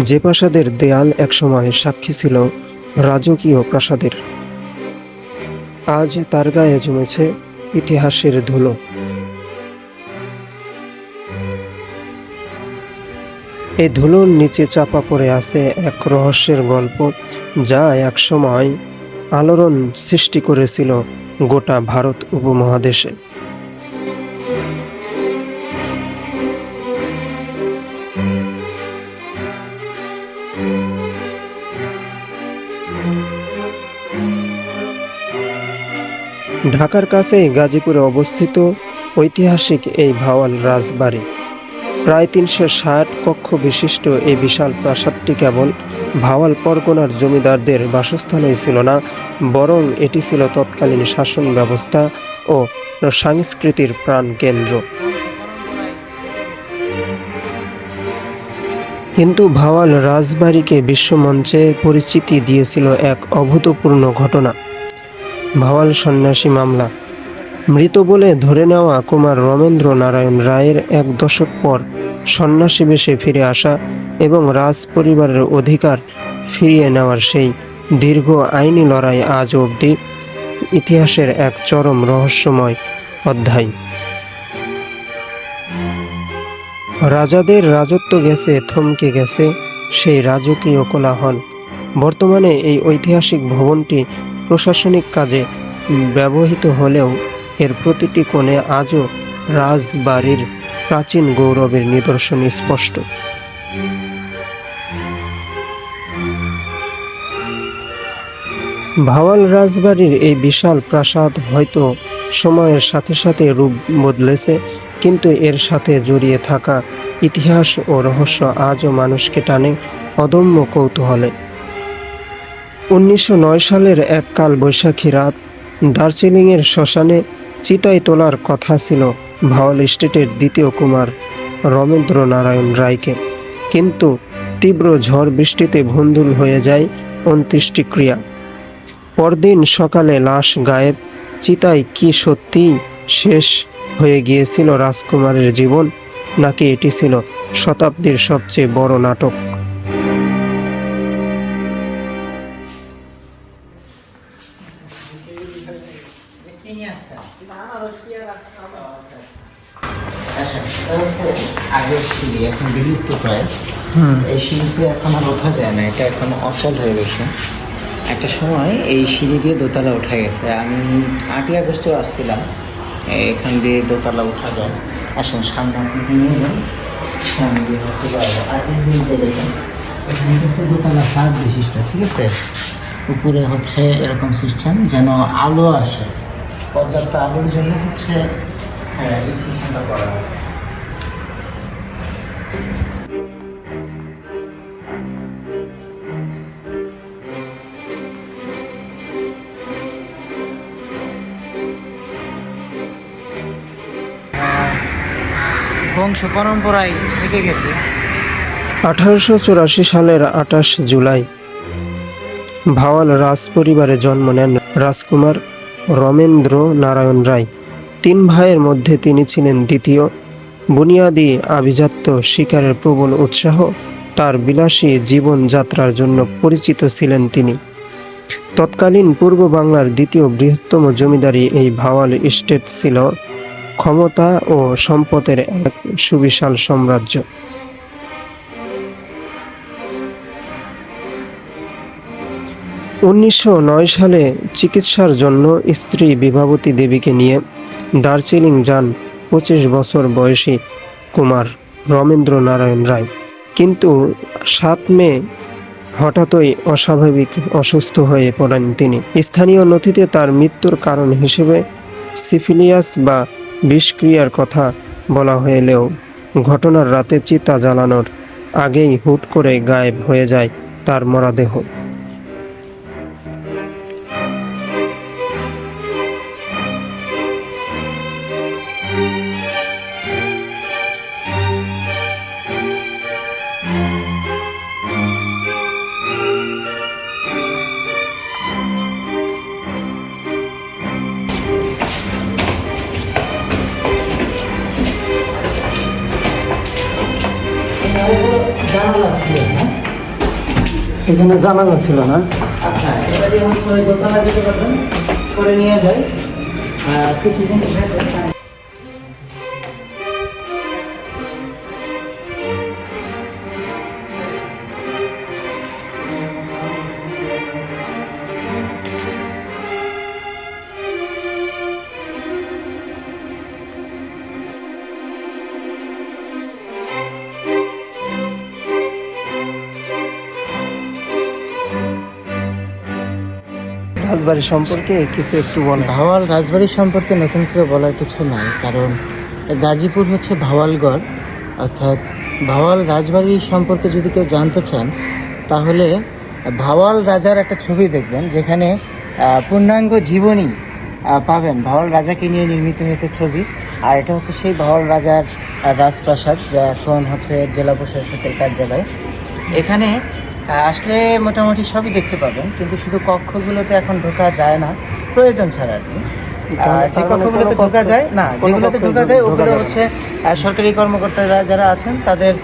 যে প্রাসাদের দেয়াল একসময় সাক্ষী ছিল রাজকীয় প্রাসাদের, আজ তার গায়ে জমেছে ইতিহাসের ধুলো। এই ধুলোর নিচে চাপা পড়ে আছে এক রহস্যের গল্প, যা একসময় আলোড়ন সৃষ্টি করেছিল গোটা ভারত উপমহাদেশে। ঢাকার কাছেই গাজীপুরে অবস্থিত ঐতিহাসিক এই ভাওয়াল রাজবাড়ি। প্রায় ৩৬০ কক্ষ বিশিষ্ট এই বিশাল প্রাসাদটি কেবল ভাওয়াল পরগনার জমিদারদের বাসস্থানই ছিল না, বরং এটি ছিল তৎকালীন শাসন ব্যবস্থা ও সংস্কৃতির প্রাণকেন্দ্র। কিন্তু ভাওয়াল রাজবাড়িকে বিশ্বমঞ্চে পরিচিতি দিয়েছিল এক অভূতপূর্ণ ঘটনা, ভাওয়াল সন্ন্যাসী মামলা। মৃত বলে ধরে নেওয়া কুমার রমেন্দ্র নারায়ণ রায়ের ১ দশক পর সন্ন্যাসী বেশে ফিরে আসা এবং রাজ পরিবারের অধিকার ফিরিয়ে নেওয়ার সেই দীর্ঘ আইনি লড়াই আজ অবধি ইতিহাসের এক চরম রহস্যময় অধ্যায়। রাজাদের রাজত্ব গেছে, থমকে গেছে সেই রাজকীয় কোলাহল। বর্তমানে এই ঐতিহাসিক ভবনটি প্রশাসনিক কাজে ব্যবহৃত হলেও এর প্রতিটি কোণে আজও রাজবাড়ির প্রাচীন গৌরবের নিদর্শন স্পষ্ট। ভাওয়াল রাজবাড়ির এই বিশাল প্রাসাদ হয়তো সময়ের সাথে সাথে রূপ বদলেছে, কিন্তু এর সাথে জড়িয়ে থাকা ইতিহাস ও রহস্য আজও মানুষকে টানে অদম্য কৌতূহলে। ১৯০৯ সালের এক কাল বৈশাখী রাত দার্জিলিংয়ের শ্মশানে চিতায় তোলার কথা ছিল ভাওয়াল স্টেটের দ্বিতীয় কুমার রমেন্দ্র নারায়ণ রায়কে, কিন্তু তীব্র ঝড় বৃষ্টিতে ভণ্ডুল হয়ে যায় অন্ত্যেষ্টিক্রিয়া। পরদিন সকালে লাশ গায়েব। চিতায় কি সত্যিই শেষ হয়ে গিয়েছিল রাজকুমারের জীবন, নাকি এটি ছিল শতাব্দীর সবচেয়ে বড় নাটক? আগের সিঁড়ি এখন বিলুপ্ত প্রায়। এই সিঁড়িতে এখন আর ওঠা যায় না, এটা এখন অচল হয়ে গেছে। একটা সময় এই সিঁড়ি দিয়ে দোতলা ওঠা গেছে। আমি 8ই আগস্টে আসছিলাম, এখান দিয়ে দোতলা ওঠা যায়। আসেন সামনে আপনাকে নিয়ে যান, সামনে দিয়ে হচ্ছে যাবো। আর এই যে জায়গাটা, এখানে কিন্তু দোতলা ছাদ বিশিষ্ট, ঠিক আছে? উপরে হচ্ছে এরকম সিস্টেম যেন আলো আসে, পর্যাপ্ত আলোর জন্য হচ্ছে এই সিস্টেমটা করা হয়। বংশ পরম্পরায় থেকে গেছে। 1884 সালের 28 জুলাই ভাওয়াল রাজ পরিবারে জন্ম নেন রাজকুমার রমেন্দ্র নারায়ণ রায়। 3 ভাইয়ের মধ্যে তিনি ছিলেন দ্বিতীয়। বুনিয়াদি আভিজাত্য, শিকারের প্রবল উৎসাহ, তার বিলাসী জীবনযাত্রার জন্য পরিচিত ছিলেন তিনি। তৎকালীন পূর্ব বাংলার দ্বিতীয় বৃহত্তম জমিদারি এই ভাওয়াল স্টেট ছিল ক্ষমতা ও সম্পদের এক সুবিশাল সাম্রাজ্য। 1909 সালে চিকিৎসার জন্য স্ত্রী বিভাবতী দেবীকে নিয়ে দার্জিলিং যান 25 বছর বয়সী কুমার রমেন্দ্র নারায়ণ রায়। কিন্তু 7 মে হঠাৎই অস্বাভাবিক অসুস্থ হয়ে পড়েন তিনি। স্থানীয় নথিতে তার মৃত্যুর কারণ হিসেবে সিফিলিয়াস বা বিষক্রিয়ার কথা বলা হলেও ঘটনার রাতে চিতা জ্বালানোর আগেই হুট করে গায়েব হয়ে যায় তার মরদেহ। জানালা ছিল না, এখানে জানালা ছিল না। আচ্ছা, এটা দিয়ে হচ্ছে ওই দোতলা যেতে পারবেন, করে নিয়ে যায় কিছু জিনিস আছে। রাজবাড়ি সম্পর্কে কিছু একটু বলেন। ভাওয়াল রাজবাড়ি সম্পর্কে নতুন করে বলার কিছু নাই, কারণ গাজীপুর হচ্ছে ভাওয়ালগড়। অর্থাৎ ভাওয়াল রাজবাড়ি সম্পর্কে যদি কেউ জানতে চান, তাহলে ভাওয়াল রাজার একটা ছবি দেখবেন, যেখানে পূর্ণাঙ্গ জীবনী পাবেন। ভাওয়াল রাজাকে নিয়ে নির্মিত হয়েছে ছবি। আর এটা হচ্ছে সেই ভাওয়াল রাজার রাজপ্রাসাদ, যা এখন হচ্ছে জেলা প্রশাসকের কার্যালয়। এখানে আসলে মোটামুটি সবই দেখতে পাবেন, কিন্তু শুধু কক্ষগুলোতে এখন ঢোকা যায় না, প্রয়োজন ছাড়া আর কি। আর যে কক্ষগুলোতে ঢোকা যায় না, যেগুলোতে ঢোকা যায় ওগুলো হচ্ছে সরকারি কর্মকর্তারা যারা আছেন তাদের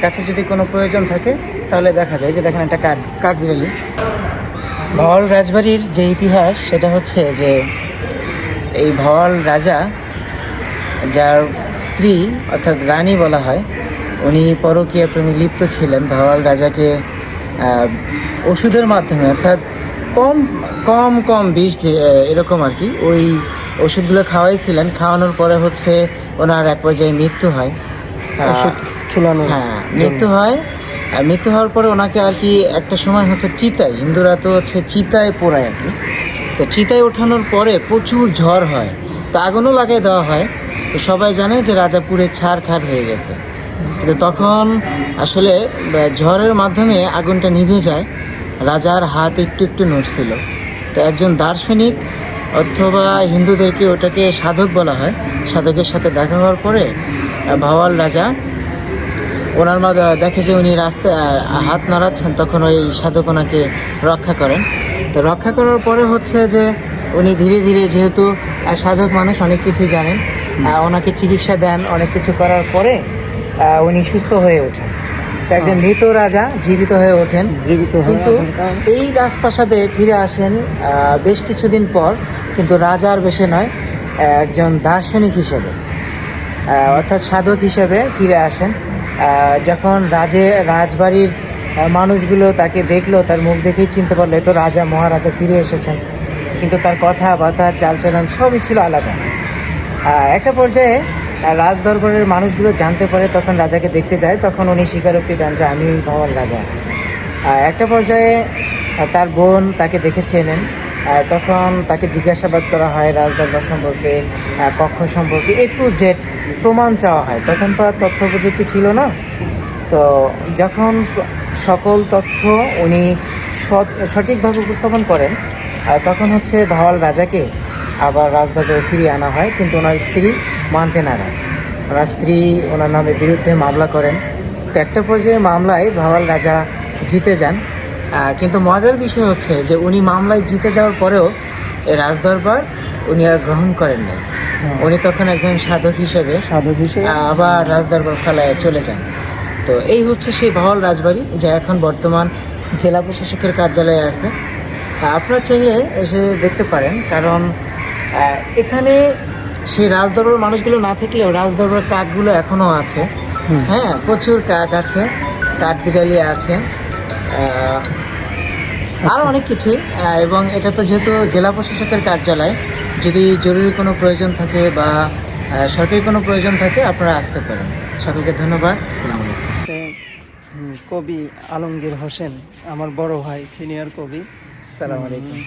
কাছে যদি কোনো প্রয়োজন থাকে তাহলে দেখা যায়। যে দেখেন একটা কাঠবিড়ালি। ভাওয়াল রাজবাড়ির যে ইতিহাস সেটা হচ্ছে যে এই ভাওয়াল রাজা, যার স্ত্রী অর্থাৎ রানী বলা হয়, উনি পরকীয়া প্রেমে লিপ্ত ছিলেন। ভাওয়াল রাজাকে ওষুধের মাধ্যমে, অর্থাৎ কম কম কম বিষ এরকম আর কি, ওই ওষুধগুলো খাওয়াইছিলেন। খাওয়ানোর পরে হচ্ছে ওনার এক পর্যায়ে মৃত্যু হয়। হ্যাঁ, মৃত্যু হয়। মৃত্যু হওয়ার পরে ওনাকে আর কি একটা সময় হচ্ছে চিতায়, হিন্দুরা তো হচ্ছে চিতায় পোড়ায় আর কি। তো চিতায় ওঠানোর পরে প্রচুর ঝড় হয়, তো আগুনও লাগিয়ে দেওয়া হয়। তো সবাই জানে যে রাজা পুড়ে ছারখার হয়ে গেছে। কিন্তু তখন আসলে ঝড়ের মাধ্যমে আগুনটা নিভে যায়, রাজার হাত একটু একটু নড়ছিল। তো একজন দার্শনিক অথবা হিন্দুদেরকে ওটাকে সাধক বলা হয়, সাধকের সাথে দেখা হওয়ার পরে ভাওয়াল রাজা ওনার মা দেখে যে উনি রাস্তায় হাত নাড়াচ্ছেন, তখন ওই সাধক ওনাকে রক্ষা করেন। তো রক্ষা করার পরে হচ্ছে যে উনি ধীরে ধীরে, যেহেতু সাধক মানুষ অনেক কিছুই জানেন, ওনাকে চিকিৎসা দেন। অনেক কিছু করার পরে উনি সুস্থ হয়ে ওঠেন। তো একজন মৃত রাজা জীবিত হয়ে ওঠেন। কিন্তু এই রাজপ্রাসাদে ফিরে আসেন বেশ কিছুদিন পর, কিন্তু রাজার বেশে নয়, একজন দার্শনিক হিসেবে, অর্থাৎ সাধক হিসেবে ফিরে আসেন। যখন রাজবাড়ির মানুষগুলো তাকে দেখলো, তার মুখ দেখেই চিনতে পারলো এ তো রাজা, মহারাজা ফিরে এসেছেন। কিন্তু তার কথাবার্তা, চালচলন সবই ছিল আলাদা। একটা পর্যায়ে রাজ দরবারের মানুষগুলো জানতে পারে, তখন রাজাকে দেখতে যায়। তখন উনি স্বীকারোক্তি দেন যে আমি ভাওয়াল রাজা। একটা পর্যায়ে তার বোন তাকে দেখে চেনেন। তখন তাকে জিজ্ঞাসাবাদ করা হয় রাজদরবার সম্পর্কে, কক্ষ সম্পর্কে, একটু জেড প্রমাণ চাওয়া হয়। তখন তো আর তথ্য প্রযুক্তি ছিল না। তো যখন সকল তথ্য উনি সঠিকভাবে উপস্থাপন করেন, তখন হচ্ছে ভাওয়াল রাজাকে আবার রাজদরবারে ফিরিয়ে আনা হয়। কিন্তু ওনার স্ত্রী মানতে নারাজ। ওনার স্ত্রী ওনার নামে বিরুদ্ধে মামলা করেন। তো একটা পর্যায়ে মামলায় ভাওয়াল রাজা জিতে যান। কিন্তু মজার বিষয় হচ্ছে যে উনি মামলায় জিতে যাওয়ার পরেও এই রাজদরবার উনি আর গ্রহণ করেন নাই। উনি তখন একজন সাধক হিসেবে আবার রাজদরবার ফেলায় চলে যান। তো এই হচ্ছে সেই ভাওয়াল রাজবাড়ি, যা এখন বর্তমান জেলা প্রশাসকের কার্যালয়ে আছে। আপনারা চাইলে এসে দেখতে পারেন, কারণ এখানে সেই রাজদরবার মানুষগুলো না থাকলেও রাজদরবার কাঠগুলো এখনও আছে। হ্যাঁ, প্রচুর কাঠ আছে, কাঠবিড়ালি আছে, আরও অনেক কিছুই। এবং এটা তো যেহেতু জেলা প্রশাসকের কার্যালয়, যদি জরুরি কোনো প্রয়োজন থাকে বা সরকারি কোনো প্রয়োজন থাকে, আপনারা আসতে পারেন। সকলকে ধন্যবাদ। আসসালামু আলাইকুম। কবি আলমগীর হোসেন আমার বড় ভাই, সিনিয়র কবি। আসসালামু আলাইকুম।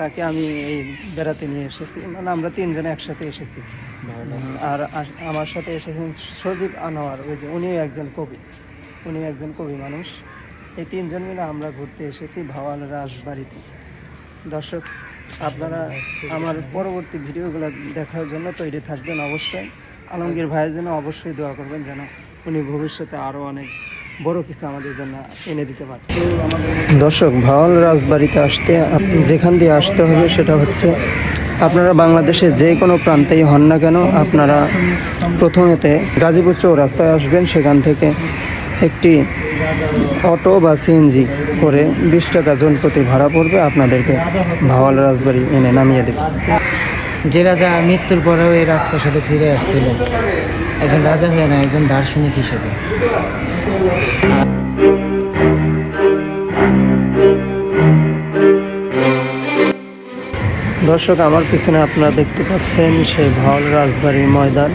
তাকে আমি এই বেড়াতে নিয়ে এসেছি, মানে আমরা তিনজনে একসাথে এসেছি। আর আমার সাথে এসেছেন সজীব আনোয়ার, ওই যে উনিও একজন কবি মানুষ। এই তিনজন মিলে আমরা ঘুরতে এসেছি ভাওয়াল রাজবাড়িতে। দর্শক, আপনারা আমার পরবর্তী ভিডিওগুলো দেখার জন্য তৈরি থাকবেন অবশ্যই। আলমগীর ভাইয়ের জন্য অবশ্যই দোয়া করবেন, যেন উনি ভবিষ্যতে আরও অনেক বড় কিছু আমাদের জন্য এনে দিতে পারে। দর্শক, ভাওয়াল রাজবাড়িতে আসতে যেখান দিয়ে আসতে হবে সেটা হচ্ছে, আপনারা বাংলাদেশের যে কোনো প্রান্তেই হন না কেন, আপনারা প্রথমেতে গাজীপুর চৌরাস্তায় আসবেন। সেখান থেকে একটি অটো বা সিএনজি করে 20 টাকা জন প্রতি ভাড়া পড়বে, আপনাদেরকে ভাওয়াল রাজবাড়ি এনে নামিয়ে দেবে। যে রাজা মৃত্যুর পরেও এই রাজপ্রাসাদে ফিরে আসছিলেন, একজন রাজা হয়ে না, একজন দার্শনিক হিসেবে। দর্শক, আমার পিছনে আপনারা দেখতে পাচ্ছেন সেই ভাওয়াল রাজবাড়ির ময়দান।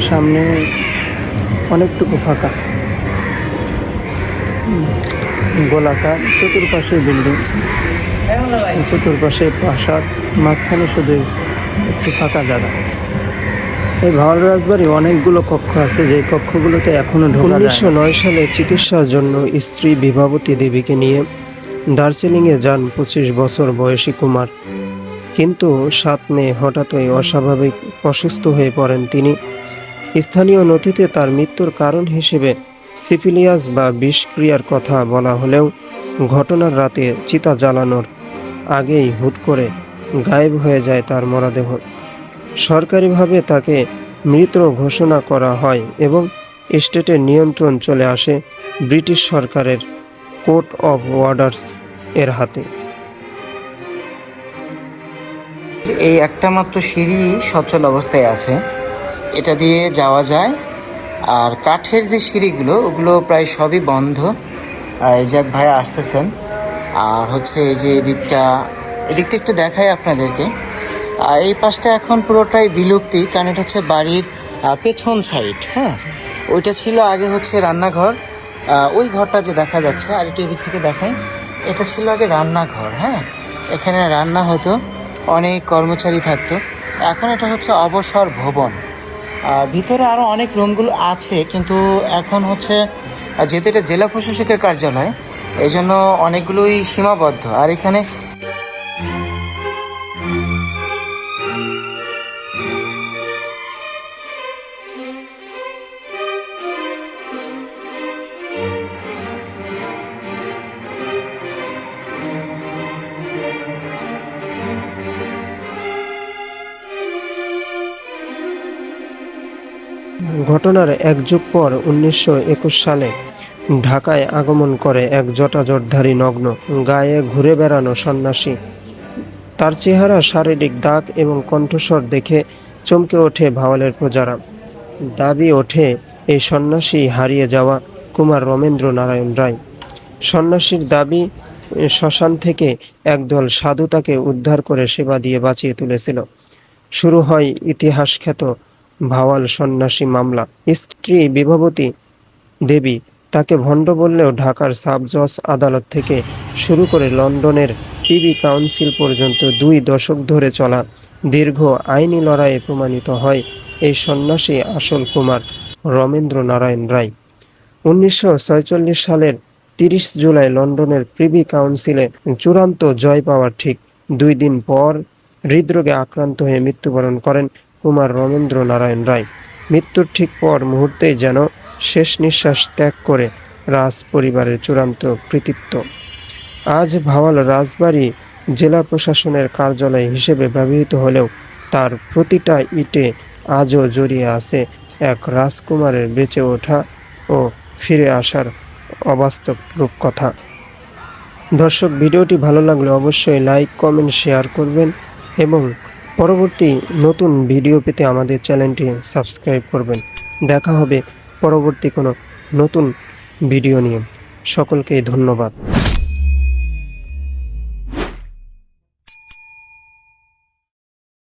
সামনে অনেকটুকু ফাঁকা, গোলাকার, চতুর্পাশে বিল্ডিং, চতুর্পাশে প্রাসাদ, মাঝখানে শুধু একটু ফাঁকা জায়গা। এই ভাওয়াল রাজবাড়ি অনেকগুলো কক্ষ আছে, যে কক্ষগুলোতে এখনো ঢোকা যায় না। 1909 সালে চিকিৎসার জন্য স্ত্রী বিভাবতী দেবীকে নিয়ে দার্জিলিংয়ে যান 25 বছর বয়সী কুমার। কিন্তু 7 মে হঠাৎই অস্বাভাবিক অসুস্থ হয়ে পড়েন তিনি। স্থানীয় নথিতে তার মৃত্যুর কারণ হিসেবে সিফিলিয়াস বা বিষক্রিয়ার কথা বলা হলেও ঘটনার রাতে চিতা জ্বালানোর আগেই হুট করে গায়েব হয়ে যায় তার মরদেহ। সরকারিভাবে তাকে মৃত ঘোষণা করা হয় এবং স্টেটের নিয়ন্ত্রণ চলে আসে ব্রিটিশ সরকারের কোর্ট অফ ওয়ার্ডার্স এর হাতে। এই একটা মাত্র সিঁড়ি সচল অবস্থায় আছে, এটা দিয়ে যাওয়া যায়। আর কাঠের যে সিঁড়িগুলো, ওগুলো প্রায় সবই বন্ধ। এই যাক ভাই আসতেছেন। আর হচ্ছে এই যে এদিকটা একটু দেখাই আপনাদেরকে। এই পাশটা এখন পুরোটাই বিলুপ্তি, কারণ এটা হচ্ছে বাড়ির পেছন সাইড। হ্যাঁ, ওইটা ছিল আগে হচ্ছে রান্নাঘর। ওই ঘরটা যে দেখা যাচ্ছে, আর একটু এদিক থেকে দেখাই, এটা ছিল আগে রান্নাঘর। হ্যাঁ, এখানে রান্না হতো, অনেক কর্মচারী থাকতো। এখন এটা হচ্ছে অবসর ভবন। ভিতরে আরও অনেক রুমগুলো আছে, কিন্তু এখন হচ্ছে যেহেতু এটা জেলা প্রশাসকের কার্যালয়, এই জন্য অনেকগুলোই সীমাবদ্ধ। আর এখানে ঘটনার এক যুগ পর 1921 সালে ঢাকায় আগমন করে এক জটাজটধারী নগ্ন গায়ে ঘুরে বেড়ানো সন্ন্যাসী। তার চেহারা, শারীরিক দাগ এবং কণ্ঠস্বর দেখে চমকে ওঠে ভাওয়ালের প্রজারা। দাবি ওঠে এই সন্ন্যাসী হারিয়ে যাওয়া কুমার রমেন্দ্র নারায়ণ রায়। সন্ন্যাসীর দাবি, শ্মশান থেকে একদল সাধু তাকে উদ্ধার করে সেবা দিয়ে বাঁচিয়ে তুলেছিল। শুরু হয় ইতিহাসখ্যাত ভাওয়াল সন্ন্যাসী মামলা। স্ত্রী বিভাবতী দেবী তাকে ভণ্ড বললেও ঢাকার সাব জজ আদালত থেকে শুরু করে লন্ডনের পিবি কাউন্সিল পর্যন্ত 2 দশক ধরে চলা দীর্ঘ আইনি লড়াইয়ে প্রমাণিত হয় এই সন্ন্যাসী আসল কুমার রমেন্দ্র নারায়ণ রায়। 1946 সালের 30 জুলাই লন্ডনের প্রিভি কাউন্সিলে চূড়ান্ত জয় পাওয়ার ঠিক 2 দিন পর হৃদরোগে আক্রান্ত হয়ে মৃত্যুবরণ করেন কুমার রমেন্দ্র নারায়ণ রায়। মৃত্যুর ঠিক পর মুহূর্তেই যেন শেষ নিঃশ্বাস ত্যাগ করে রাজ পরিবারের চূড়ান্ত কৃতিত্ব। আজ ভাওয়াল রাজবাড়ি জেলা প্রশাসনের কার্যালয় হিসেবে ব্যবহৃত হলেও তার প্রতিটা ইটে আজও জড়িয়ে আছে এক রাজকুমারের বেঁচে ওঠা ও ফিরে আসার অবাস্তব রূপকথা। দর্শক, ভিডিওটি ভালো লাগলে অবশ্যই লাইক, কমেন্ট, শেয়ার করবেন এবং পরবর্তী নতুন ভিডিও পেতে আমাদের চ্যানেলটি সাবস্ক্রাইব করবেন। দেখা হবে পরবর্তী কোনো নতুন ভিডিও নিয়ে। সকলকে ধন্যবাদ।